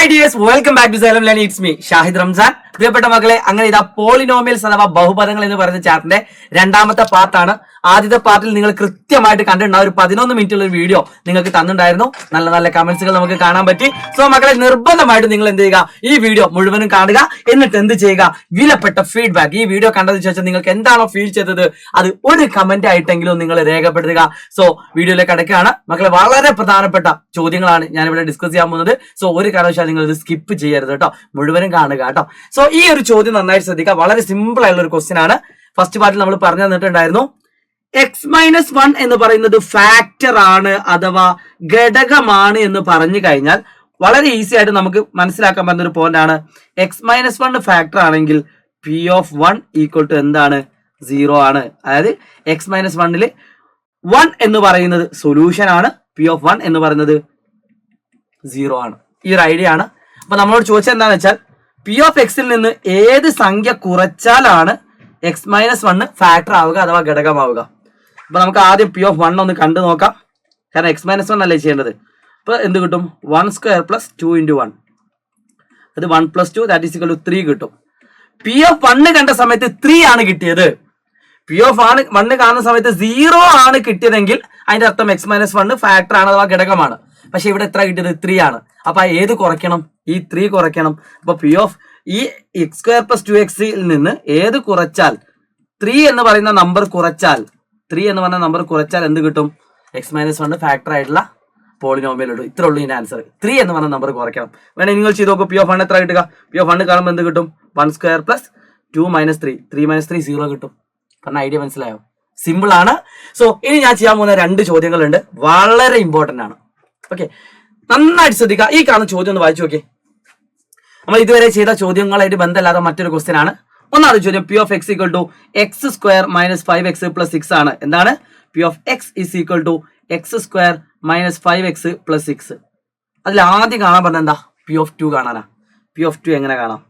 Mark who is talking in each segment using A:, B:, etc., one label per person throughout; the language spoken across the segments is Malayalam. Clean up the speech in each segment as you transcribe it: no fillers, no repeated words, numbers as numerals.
A: Hi dears, welcome back to Xylem learning. It's me Shahid Ramzan. പ്രിയപ്പെട്ട മക്കളെ, അങ്ങനെ ഇതാ പോളിനോമിയൽസ് അഥവാ ബഹുപദങ്ങൾ എന്ന് പറയുന്ന ചാപ്റ്ററിന്റെ രണ്ടാമത്തെ പാർട്ടാണ്. ആദ്യത്തെ പാർട്ടിൽ നിങ്ങൾ കൃത്യമായിട്ട് കണ്ടിട്ടുണ്ടാവും. ഒരു 11 മിനിറ്റുള്ള ഒരു വീഡിയോ നിങ്ങൾക്ക് തന്നിട്ടുണ്ടായിരുന്നു. നല്ല നല്ല കമന്റ്സുകൾ നമുക്ക് കാണാൻ പറ്റി. സോ മക്കളെ, നിർബന്ധമായിട്ട് നിങ്ങൾ എന്ത് ചെയ്യുക, ഈ വീഡിയോ മുഴുവനും കാണുക. എന്നിട്ട് എന്ത് ചെയ്യുക, വിലപ്പെട്ട ഫീഡ്ബാക്ക് ഈ വീഡിയോ കണ്ടതിന് ശേഷം നിങ്ങൾക്ക് എന്താണോ ഫീൽ ചെയ്തത് അത് ഒരു കമന്റ് ആയിട്ടെങ്കിലും നിങ്ങൾ രേഖപ്പെടുത്തുക. സോ വീഡിയോയിലേക്ക് അടക്കുകയാണ് മക്കളെ. വളരെ പ്രധാനപ്പെട്ട ചോദ്യങ്ങളാണ് ഞാൻ ഇവിടെ ഡിസ്കസ് ചെയ്യാൻ പോകുന്നത്. സോ ഒരു കാരണവശാലും നിങ്ങൾ ഇത് സ്കിപ്പ് ചെയ്യരുത് കേട്ടോ, മുഴുവനും കാണുക കേട്ടോ. സോ ഈ ഒരു ചോദ്യം നന്നായിട്ട് ശ്രദ്ധിക്കുക. വളരെ സിമ്പിൾ ആയിട്ടുള്ള ഒരു ക്വസ്റ്റ്യൻ ആണ്. ഫസ്റ്റ് പാർട്ടിൽ നമ്മൾ പറഞ്ഞു തന്നിട്ടുണ്ടായിരുന്നു, x-1 എന്ന് പറയുന്നത് ഫാക്ടർ ആണ് അഥവാ ഘടകമാണ് എന്ന് പറഞ്ഞു കഴിഞ്ഞാൽ വളരെ ഈസി ആയിട്ട് നമുക്ക് മനസ്സിലാക്കാൻ പറ്റുന്ന ഒരു പോയിന്റ് ആണ്. x-1 ഫാക്ടർ ആണെങ്കിൽ p(1) ഈക്വൽ ടു എന്താണ്, 0 ആണ്. അതായത് x-1 1 എന്ന് പറയുന്നത് സൊല്യൂഷൻ ആണ്, p(1) എന്ന് പറയുന്നത് 0 ആണ്. ഈ ഒരു ഐഡിയ ആണ്. അപ്പൊ നമ്മളോട് ചോദിച്ചത് എന്താണെന്ന് വെച്ചാൽ, p(x) നിന്ന് ഏത് സംഖ്യ കുറച്ചാലാണ് x-1 ഫാക്ടർ ആവുക അഥവാ ഘടകമാവുക. അപ്പൊ നമുക്ക് ആദ്യം p(1) ഒന്ന് കണ്ടു നോക്കാം. കാരണം x-1 അല്ലേ ചെയ്യേണ്ടത്. അപ്പൊ എന്ത് കിട്ടും, 1² + 2 × 1, അത് 1 + 2 ദാറ്റ് ഈസ് ഈക്വൽ ടു 3 കിട്ടും. p(1) കണ്ട സമയത്ത് 3 ആണ് കിട്ടിയത്. p(1) കാണുന്ന സമയത്ത് 0 ആണ് കിട്ടിയതെങ്കിൽ അതിന്റെ അർത്ഥം x-1 ഫാക്ടർ ആണ് അഥവാ ഘടകമാണ്. പക്ഷെ ഇവിടെ എത്ര കിട്ടിയത്, 3 ആണ്. അപ്പൊ ഏത് കുറയ്ക്കണം, ഈ 3 കുറയ്ക്കണം. അപ്പൊ ഈ x² + 2x നിന്ന് ഏത് കുറച്ചാൽ, 3 എന്ന് പറയുന്ന നമ്പർ കുറച്ചാൽ എന്ത് കിട്ടും, x-1 ഫാക്ടർ ആയിട്ടുള്ള പോളിനോമിയൽ ഇടും. ഇത്ര ഉള്ളൂ ഇതിന്റെ ആൻസർ. 3 എന്ന് പറഞ്ഞ നമ്പർ കുറയ്ക്കണം. വേണേ നിങ്ങൾ ചെയ്ത് നോക്കൂ. p(1) എത്ര കിട്ടുക, p(1) കാണുമ്പോൾ എന്ത് കിട്ടും, 1² + 2 - 3, 3 - 3 0 കിട്ടും. പറഞ്ഞ ഐഡിയ മനസ്സിലായോ? സിമ്പിൾ ആണ്. സോ ഇനി ഞാൻ ചെയ്യാൻ പോകുന്ന 2 ചോദ്യങ്ങളുണ്ട്, വളരെ ഇമ്പോർട്ടന്റ് ആണ്. ഓക്കെ, നന്നായിട്ട് ശ്രദ്ധിക്കുക. ഈ കാണുന്ന ചോദ്യം ഒന്ന് വായിച്ചു നോക്കി. നമ്മൾ ഇതുവരെ ചെയ്ത ചോദ്യങ്ങളായിട്ട് ബന്ധമില്ലാത്ത മറ്റൊരു ക്വസ്റ്റ്യൻ ആണ്. ഒന്നാമത്തെ ചോദ്യം, p(x) = x² - 5x + 6 ആണ്. എന്താണ്, p(x) = x² - 5x + 6. അതിൽ ആദ്യം കാണാൻ പറഞ്ഞ എന്താ, p(2) കാണാനാ. p(2) എങ്ങനെ കാണാം,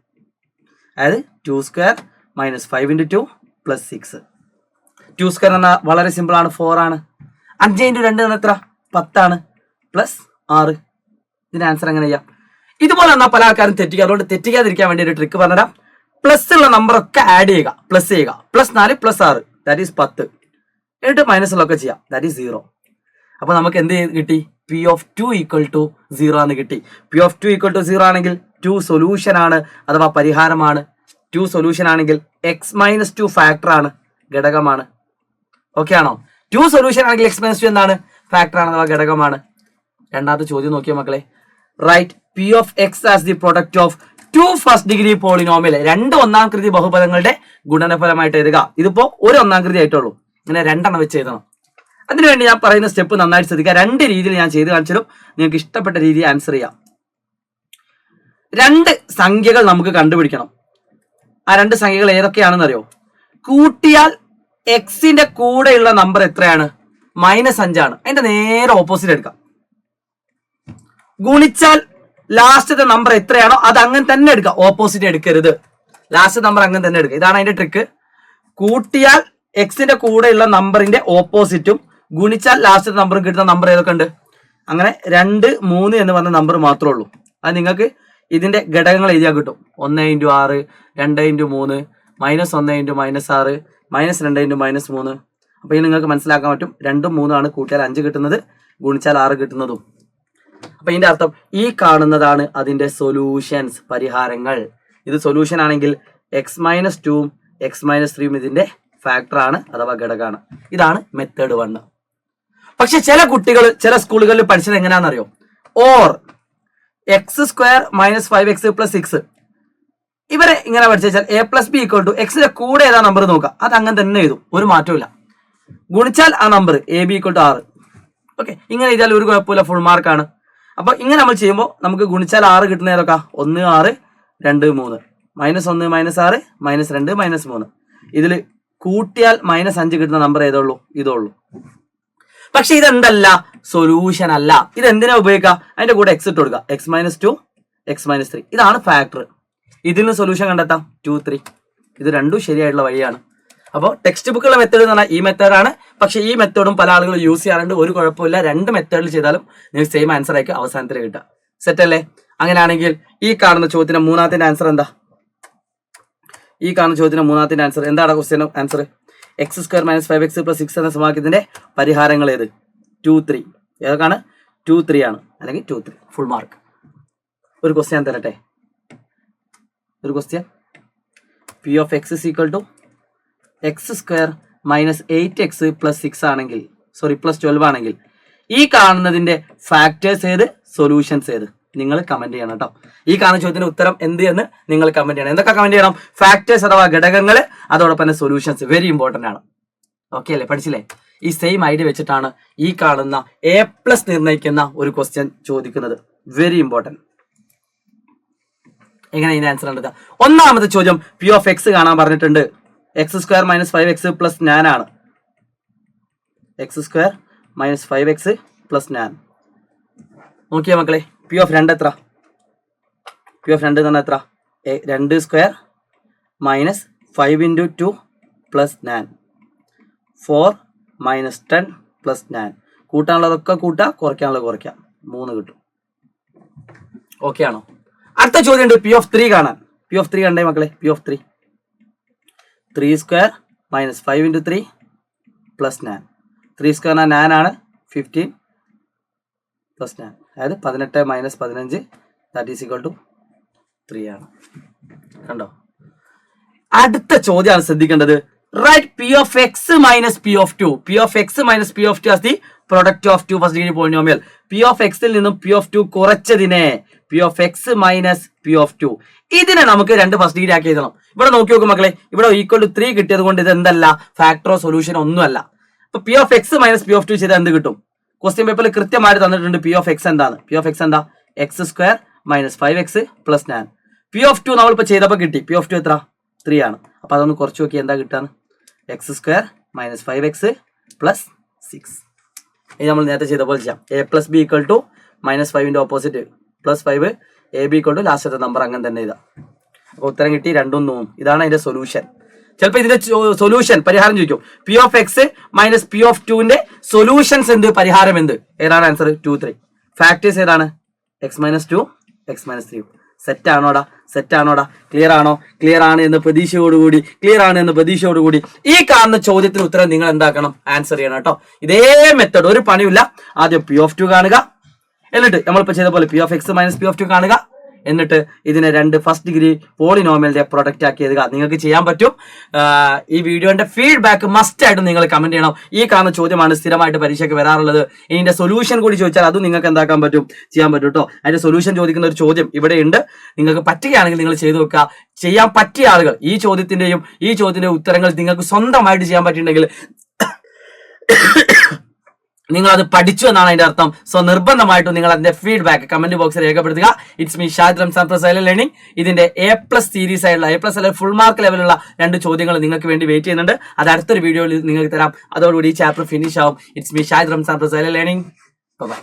A: അതായത് 2² - 5 × 2 + 6. 2² എന്നാൽ വളരെ സിമ്പിൾ ആണ്, 4 ആണ്. 5 × 2 എന്ന എത്ര, 10 ആണ്, + 6. ഇതിന്റെ ആൻസർ എങ്ങനെ ചെയ്യാം? ഇതുപോലെ എന്നാൽ പല ആൾക്കാരും തെറ്റിക്കുക. അതുകൊണ്ട് തെറ്റിക്കാതിരിക്കാൻ വേണ്ടി ഒരു ട്രിക്ക് പറഞ്ഞുതരാം. പ്ലസ് ഉള്ള നമ്പർ ഒക്കെ ആഡ് ചെയ്യുക, പ്ലസ് ചെയ്യുക. +4 + 6 ദാറ്റ് ഈസ് 10. എന്നിട്ട് മൈനസുള്ളൊക്കെ ചെയ്യാം, ദാറ്റ് ഈസ് 0. അപ്പൊ നമുക്ക് എന്ത് കിട്ടി, p(2) = 0 എന്ന് കിട്ടി. p(2) = 0 ആണെങ്കിൽ 2 സൊല്യൂഷൻ ആണ് അഥവാ പരിഹാരമാണ്. 2 സൊല്യൂഷൻ ആണെങ്കിൽ x-2 ഫാക്ടർ ആണ്, ഘടകമാണ്. ഓക്കെ ആണോ? 2 സൊല്യൂഷൻ ആണെങ്കിൽ x-2 എന്താണ്, ഫാക്ടർ ആണ് അഥവാ ഘടകമാണ്. രണ്ടാമത്തെ ചോദ്യം നോക്കിയോ മക്കളെ. Write p(x) as the product of 2 first degree polynomial. 2 ഒന്നാം കൃതി ബഹുപദങ്ങളുടെ ഗുണനഫലമായിട്ട് എഴുതുക. ഇതിപ്പോ ഒരു ഒന്നാം കൃതി ആയിട്ടുള്ളൂ, ഇങ്ങനെ 2 എണ്ണം വെച്ച് എഴുതണം. അതിനുവേണ്ടി ഞാൻ പറയുന്ന സ്റ്റെപ്പ് നന്നായിട്ട് ശ്രദ്ധിക്കുക. 2 രീതിയിൽ ഞാൻ ചെയ്ത് കാണിച്ചാലും നിങ്ങൾക്ക് ഇഷ്ടപ്പെട്ട രീതി ആൻസർ ചെയ്യാം. 2 സംഖ്യകൾ നമുക്ക് കണ്ടുപിടിക്കണം. ആ 2 സംഖ്യകൾ ഏതൊക്കെയാണെന്ന് അറിയോ? കൂട്ടിയാൽ എക്സിന്റെ കൂടെയുള്ള നമ്പർ എത്രയാണ്, -5 ആണ്. അതിന്റെ നേരെ ഓപ്പോസിറ്റ് എടുക്കാം. ഗുണിച്ചാൽ ലാസ്റ്റത്തെ നമ്പർ എത്രയാണോ അത് അങ്ങനെ തന്നെ എടുക്കുക, ഓപ്പോസിറ്റ് എടുക്കരുത്. ലാസ്റ്റ് നമ്പർ അങ്ങനെ തന്നെ എടുക്കുക. ഇതാണ് അതിന്റെ ട്രിക്ക്. കൂട്ടിയാൽ എക്സിന്റെ കൂടെയുള്ള നമ്പറിന്റെ ഓപ്പോസിറ്റും ഗുണിച്ചാൽ ലാസ്റ്റത്തെ നമ്പറും കിട്ടുന്ന നമ്പർ ഏതൊക്കെ ഉണ്ട്, അങ്ങനെ 2, 3 എന്ന് പറഞ്ഞ നമ്പർ മാത്രമേ ഉള്ളൂ. അത് നിങ്ങൾക്ക് ഇതിന്റെ ഘടകങ്ങൾ എഴുതിയാൽ കിട്ടും. 1 × 6, 2 × 3, -1 × -6, -2 × -3. അപ്പൊ ഇത് നിങ്ങൾക്ക് മനസ്സിലാക്കാൻ പറ്റും. 2ഉം 3ഉം ആണ് കൂട്ടിയാൽ 5 കിട്ടുന്നത്, ഗുണിച്ചാൽ 6 കിട്ടുന്നതും. അപ്പൊ ഇതിന്റെ അർത്ഥം ഈ കാണുന്നതാണ് അതിന്റെ സൊല്യൂഷൻസ്, പരിഹാരങ്ങൾ. ഇത് സൊല്യൂഷൻ ആണെങ്കിൽ x-2ഉം x-3ഉം ഇതിന്റെ ഫാക്ടർ ആണ് അഥവാ ഘടകമാണ്. ഇതാണ് മെത്തേഡ് 1. പക്ഷെ ചില കുട്ടികൾ ചില സ്കൂളുകളിൽ പഠിച്ചത് എങ്ങനെയാണെന്നറിയോ, ഓർ x² - 5x + 6. ഇവരെ ഇങ്ങനെ പഠിച്ചാൽ a + b = എക്സിന്റെ കൂടെ ഏതാ നമ്പർ നോക്കുക, അത് അങ്ങനെ തന്നെ എഴുതും, ഒരു മാറ്റമില്ല. ഗുണിച്ചാൽ ആ നമ്പർ ab = 6. ഓക്കെ, ഇങ്ങനെ എഴുതിയാൽ ഒരു കുഴപ്പമില്ല, ഫുൾ മാർക്കാണ്. അപ്പൊ ഇങ്ങനെ നമ്മൾ ചെയ്യുമ്പോൾ നമുക്ക് ഗുണിച്ചാൽ 6 കിട്ടുന്ന ഏതൊക്കെ, 1, 6, 2, 3, -1 - 6, -2 - 3. ഇതിൽ കൂട്ടിയാൽ -5 കിട്ടുന്ന നമ്പർ ഏതുള്ളൂ, ഇതുള്ളൂ. പക്ഷെ ഇതെന്തല്ല, സൊല്യൂഷൻ അല്ല. ഇത് എന്തിനാ ഉപയോഗിക്കുക, അതിന്റെ കൂടെ x ഇട്ട് കൊടുക്കുക, x-2, x-3. ഇതാണ് ഫാക്ടർ. ഇതിൽ നിന്ന് സൊല്യൂഷൻ കണ്ടെത്താം, 2, 3. ഇത് രണ്ടും ശരിയായിട്ടുള്ള വഴിയാണ്. അപ്പോൾ ടെക്സ്റ്റ് ബുക്കുള്ള മെത്തേഡ് എന്ന് പറഞ്ഞാൽ ഈ മെത്തേഡാണ്. പക്ഷേ ഈ മെത്തേഡും പല ആളുകൾ യൂസ് ചെയ്യാറുണ്ട്, ഒരു കുഴപ്പമില്ല. രണ്ട് മെത്തേഡിൽ ചെയ്താലും നിങ്ങൾക്ക് സെയിം ആൻസർ ആയിരിക്കും അവസാനത്തിൽ കിട്ടുക. സെറ്റ് അല്ലേ? അങ്ങനെയാണെങ്കിൽ ഈ കാണുന്ന ചോദ്യത്തിന്റെ മൂന്നാമത്തെ ആൻസർ എന്താ? ഈ കാണുന്ന ചോദ്യത്തിന്റെ മൂന്നാമത്തെ ആൻസർ എന്താണ്? Question answer X square minus 5x plus 6 എന്ന സമവാക്യത്തിന്റെ പരിഹാരങ്ങൾ ഏത്? 2, 3. ഏതൊക്കെയാണ്? 2, 3 ആണ്, അല്ലെങ്കിൽ 2, 3 ഫുൾ മാർക്ക്. ഒരു ക്വസ്റ്റ്യൻ തരട്ടെ. ഒരു question P of X is equal to X square minus 8x plus 6 ആണെങ്കിൽ, സോറി പ്ലസ് 12 ആണെങ്കിൽ ഈ കാണുന്നതിന്റെ ഫാക്ടേഴ്സ് ഏത്, സൊല്യൂഷൻസ് ഏത്? നിങ്ങൾ കമന്റ് ചെയ്യണം കേട്ടോ. ഈ കാണുന്ന ചോദ്യത്തിന് ഉത്തരം എന്ത് എന്ന് നിങ്ങൾ കമന്റ് ചെയ്യണം. എന്തൊക്കെ കമന്റ് ചെയ്യണം? ഫാക്ടേഴ്സ് അഥവാ ഘടകങ്ങൾ, അതോടൊപ്പം തന്നെ സൊല്യൂഷൻസ്. വെരി ഇമ്പോർട്ടന്റ് ആണ്. ഓക്കെ അല്ലേ? പഠിച്ചില്ലേ? ഈ സെയിം ഐഡിയ വെച്ചിട്ടാണ് ഈ കാണുന്ന A+ നിർണ്ണയിക്കുന്ന ഒരു ക്വസ്റ്റ്യൻ ചോദിക്കുന്നത്. Very important. എങ്ങനെ ഇതിന്റെ ആൻസർ കണ്ടെത്തുക? ഒന്നാമത്തെ ചോദ്യം പി ഓഫ് എക്സ് കാണാൻ പറഞ്ഞിട്ടുണ്ട്. X square minus 5x plus 9 ആണ്. X square minus 5x plus 9. നോക്കിയാ മക്കളെ, പി ഓഫ് 2 എത്ര? പി ഓഫ് 2 എന്ന് പറഞ്ഞാൽ എത്ര? 2 square minus 5 × 2 plus 9. 4 minus 10 plus 9. കൂട്ടാനുള്ളതൊക്കെ കൂട്ടുക, കുറയ്ക്കാനുള്ളത് കുറയ്ക്കാം. 3 കിട്ടും. ഓക്കെ ആണോ? അടുത്ത ചോദ്യം ഉണ്ട് പി ഓഫ് 3 കാണാൻ. പി ഓഫ് 3 കണ്ടേ മക്കളെ? P of 3 3 square minus 5 × 3 plus 9. 3 square 9 ആണ്. 15 പ്ലസ് 9, അതായത് 18 minus 15 that is equal to 3 ആണ്. കണ്ടോ? അടുത്ത ചോദ്യമാണ് ശ്രദ്ധിക്കേണ്ടത്. Right P of x minus P of 2. P of x minus P of 2 as the product of 2 first degree polynomial. P of എക്സിൽ നിന്നും പി ഓഫ് 2 കുറച്ചതിനെ P of x minus P of 2, ഇതിനെ നമുക്ക് 2 ഫസ്റ്റ് ഡിഗ്രി ആക്കി എഴുതണം. ഇവിടെ നോക്കി നോക്കും മക്കളെ, ഇവിടെ ഈക്വൽ ടു 3 കിട്ടിയത് കൊണ്ട് ഇത് എന്തല്ല, ഫാക്ടറോ സൊല്യൂഷൻ ഒന്നുമല്ല. അപ്പൊ P of x minus P of 2 ചെയ്താൽ എന്ത് കിട്ടും? ക്വസ്റ്റ്യൻ പേപ്പറിൽ കൃത്യമായിട്ട് തന്നിട്ടുണ്ട്. പി ഓഫ് എക്സ് എന്താണ്? പി ഓഫ് എക്സ് എന്താ? X square minus 5x plus 9. P of 2 നമ്മളിപ്പോൾ ചെയ്തപ്പോൾ കിട്ടി. പി ഓഫ് 2 എത്ര? 3 ആണ്. അപ്പൊ അതൊന്ന് കുറച്ച് നോക്കി എന്താ കിട്ടാന്ന്? X square minus 5x plus 6. ഇത് നമ്മൾ നേരത്തെ ചെയ്ത പോലെ ചെയ്യാം. A plus B equal to minus 5 opposite plus 5, AB equal to ലാസ്റ്റത്തെ നമ്പർ, അങ്ങനെ തന്നെ ഇതാ. അപ്പൊ ഉത്തരം കിട്ടി 2 ഉം 3. ഇതാണ് അതിന്റെ സൊല്യൂഷൻ. ചിലപ്പോൾ ഇതിന്റെ സൊല്യൂഷൻ പരിഹാരം ചോദിക്കും. P of x minus P of 2ന്റെ സൊല്യൂഷൻസ് എന്ത്, പരിഹാരം എന്ത്? ഏതാണ് ആൻസർ? 2, 3. ഫാക്ടേഴ്സ് ഏതാണ്? x minus 2, x minus 3. Set ആണോടാ? സെറ്റ് ആണോടാ? ക്ലിയർ ആണോ? ക്ലിയർ ആണ് എന്ന് പ്രതീക്ഷയോടുകൂടി, ക്ലിയർ ആണ് എന്ന് പ്രതീക്ഷയോടുകൂടി ഈ കാണുന്ന ചോദ്യത്തിന് ഉത്തരം നിങ്ങൾ എന്താക്കണം? ആൻസർ ചെയ്യണം കേട്ടോ. ഇതേ മെത്തേഡ്, ഒരു പണിയില്ല. ആദ്യം പി ഓഫ് 2 കാണുക, എന്നിട്ട് നമ്മളിപ്പോൾ ചെയ്ത പോലെ P of x minus P of 2 കാണുക, എന്നിട്ട് ഇതിനെ 2 ഫസ്റ്റ് ഡിഗ്രി പോളിനോമിയലിന്റെ പ്രൊഡക്റ്റ് ആക്കി എഴുതുക. നിങ്ങൾക്ക് ചെയ്യാൻ പറ്റും. ഈ വീഡിയോന്റെ ഫീഡ്ബാക്ക് മസ്റ്റ് ആയിട്ട് നിങ്ങൾ കമന്റ് ചെയ്യണം. ഈ കാണുന്ന ചോദ്യമാണ് സ്ഥിരമായിട്ട് പരീക്ഷയ്ക്ക് വരാറുള്ളത്. ഇതിന്റെ സൊല്യൂഷൻ കൂടി ചോദിച്ചാൽ അതും നിങ്ങൾക്ക് എന്താക്കാൻ പറ്റും? ചെയ്യാൻ പറ്റും കേട്ടോ. അതിന്റെ സൊല്യൂഷൻ ചോദിക്കുന്ന ഒരു ചോദ്യം ഇവിടെ ഉണ്ട്. നിങ്ങൾക്ക് പറ്റുകയാണെങ്കിൽ നിങ്ങൾ ചെയ്തു വെക്കുക. ചെയ്യാൻ പറ്റിയ ആളുകൾ ഈ ചോദ്യത്തിന്റെയും ഈ ചോദ്യത്തിന്റെ ഉത്തരങ്ങൾ നിങ്ങൾക്ക് സ്വന്തമായിട്ട് ചെയ്യാൻ പറ്റിയിട്ടുണ്ടെങ്കിൽ നിങ്ങൾ അത് പഠിച്ചു എന്നാണ് അതിന്റെ അർത്ഥം. സോ നിർബന്ധമായിട്ടും നിങ്ങൾ അതിന്റെ ഫീഡ്ബാക്ക് കമന്റ് ബോക്സിൽ രേഖപ്പെടുത്തുക. It's me Shahid Ramzan from silent learning. ഇതിന്റെ A+ സീരീസ് ആയിട്ടുള്ള A+ അല്ലെങ്കിൽ ഫുൾ മാർക്ക് ലെവലുള്ള 2 ചോദ്യങ്ങൾ നിങ്ങൾക്ക് വേണ്ടി വെയിറ്റ് ചെയ്യുന്നുണ്ട്. അത് അടുത്തൊരു വീഡിയോയിൽ നിങ്ങൾക്ക് തരാം. അതോടുകൂടി ഈ ചാപ്റ്റർ ഫിനിഷ് ആവും. It's me Shahid Ramzan from silent learning. By.